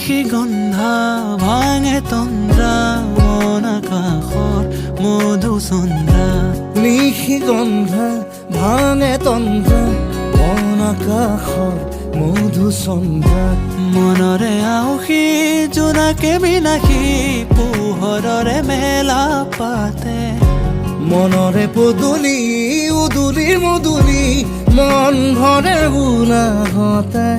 নিশি গন্ধা ভাঙে তন্দ্ৰা মন আকাশৰ মধুচন্দ্ৰা নিশি গন্ধা ভাঙে তন্দ্ৰা মন আকাশৰ মধুচন্দ্ৰা মনৰে আউসী জোনাকে বিলাসী পোহৰৰে মেলা পাতে মনৰে পদূলি উদুলি মুদুলি মন ভৰে গুণাঘতে